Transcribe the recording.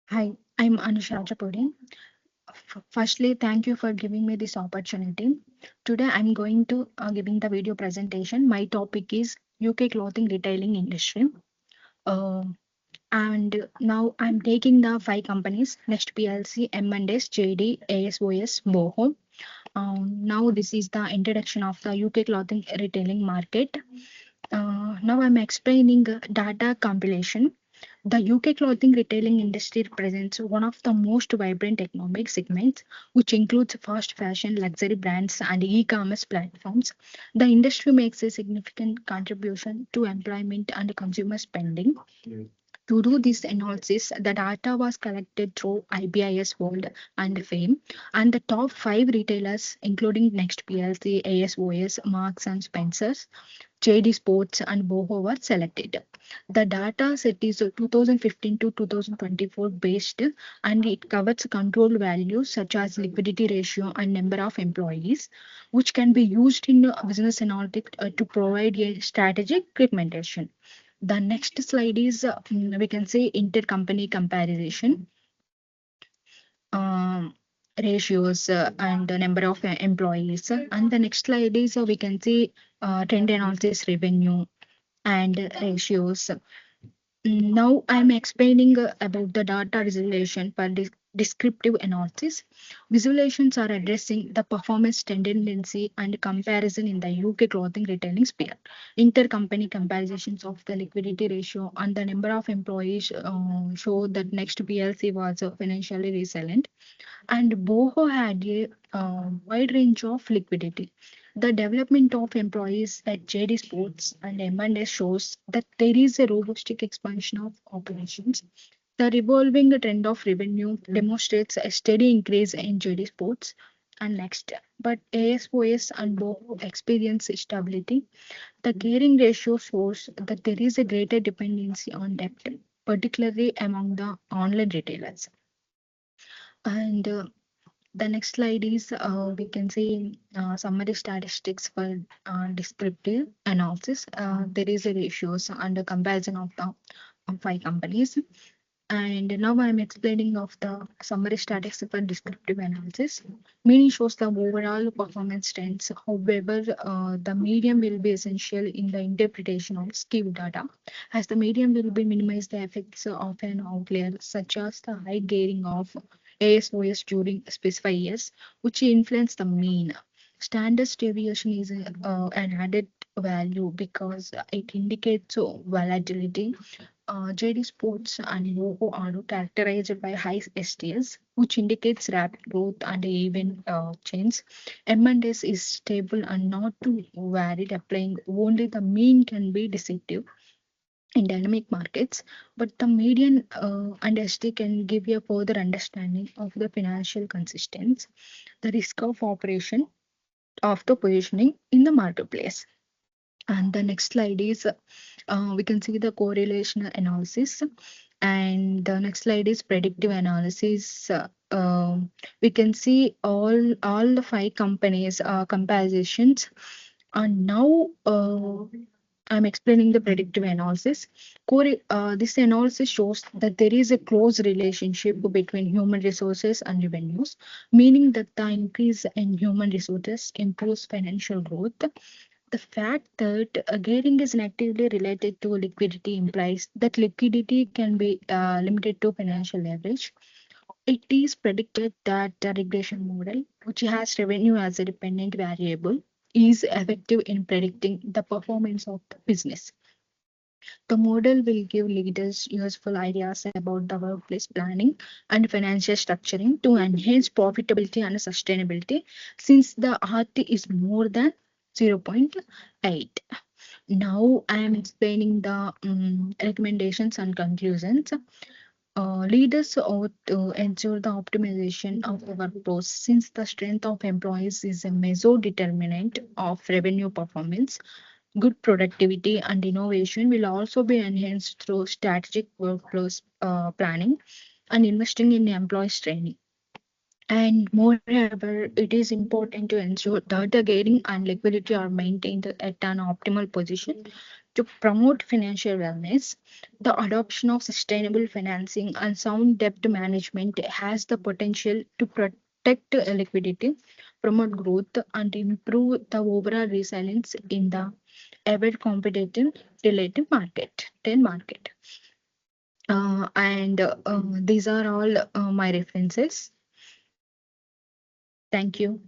Hi, I'm Anusha Chapuri. Firstly, thank you for giving me this opportunity. Today, I'm going to giving the video presentation. My topic is UK clothing retailing industry. Uh, and now I'm taking the five companies: Next PLC, M&S, JD, ASOS, Boho. Now this is the introduction of the UK clothing retailing market. Now I'm explaining data compilation. The UK clothing retailing industry represents one of the most vibrant economic segments, which includes fast fashion, luxury brands, and e-commerce platforms. The industry makes a significant contribution to employment and consumer spending. To do this analysis, the data was collected through IBIS World and Fame, and the top five retailers, including Next PLC, ASOS, Marks and Spencers, JD Sports, and Boho, were selected. The data set is 2015 to 2024 based, and it covers control values such as liquidity ratio and number of employees, which can be used in business analytics to provide a strategic recommendation. The next slide is we can say intercompany comparison, um, ratios and the number of employees. And the next slide is we can see trend analysis, revenue and ratios. Now I'm explaining about the data visualization for descriptive analysis. Visualizations are addressing the performance tendency and comparison in the UK clothing retailing sphere. Intercompany comparisons of the liquidity ratio and the number of employees show that Next PLC was financially resilient and Boho had a wide range of liquidity. The development of employees at JD Sports and M&S shows that there is a robust expansion of operations. The revolving trend of revenue demonstrates a steady increase in JD Sports and Next. But ASOS and Boho experience stability. The gearing ratio shows that there is a greater dependency on debt, particularly among the online retailers. And the next slide is we can see summary statistics for descriptive analysis. There is a ratios and a comparison of the five companies. And now I'm explaining of the summary statistics for descriptive analysis. Meaning shows the overall performance trends. However, the medium will be essential in the interpretation of skew data, as the medium will be minimize the effects of an outlier, such as the high gearing of ASOS during specified years, which influence the mean. Standard deviation is an added value because it indicates volatility. JD Sports and Yoho are characterized by high STS, which indicates rapid growth and even change. M&S is stable and not too varied, applying only the mean can be deceptive in dynamic markets, but the median and ST can give you a further understanding of the financial consistency, the risk of operation of the positioning in the marketplace. And the next slide is we can see the correlation analysis. And the next slide is predictive analysis. We can see all the five companies comparisons. And now I'm explaining the predictive analysis. This analysis shows that there is a close relationship between human resources and revenues, meaning that the increase in human resources improves financial growth. The fact that gearing is negatively related to liquidity implies that liquidity can be limited to financial leverage. It is predicted that the regression model, which has revenue as a dependent variable, is effective in predicting the performance of the business. The model will give leaders useful ideas about the workplace planning and financial structuring to enhance profitability and sustainability, since the RT is more than zero point 0.8. Now I am explaining the recommendations and conclusions. Leaders ought to ensure the optimization of the workforce, since the strength of employees is a major determinant of revenue performance. Good productivity and innovation will also be enhanced through strategic workforce planning and investing in employees training. And moreover, it is important to ensure that the gearing and liquidity are maintained at an optimal position To promote financial wellness, the adoption of sustainable financing and sound debt management has the potential to protect liquidity, promote growth, and improve the overall resilience in the ever competitive relative market, ten market. And these are all my references. Thank you.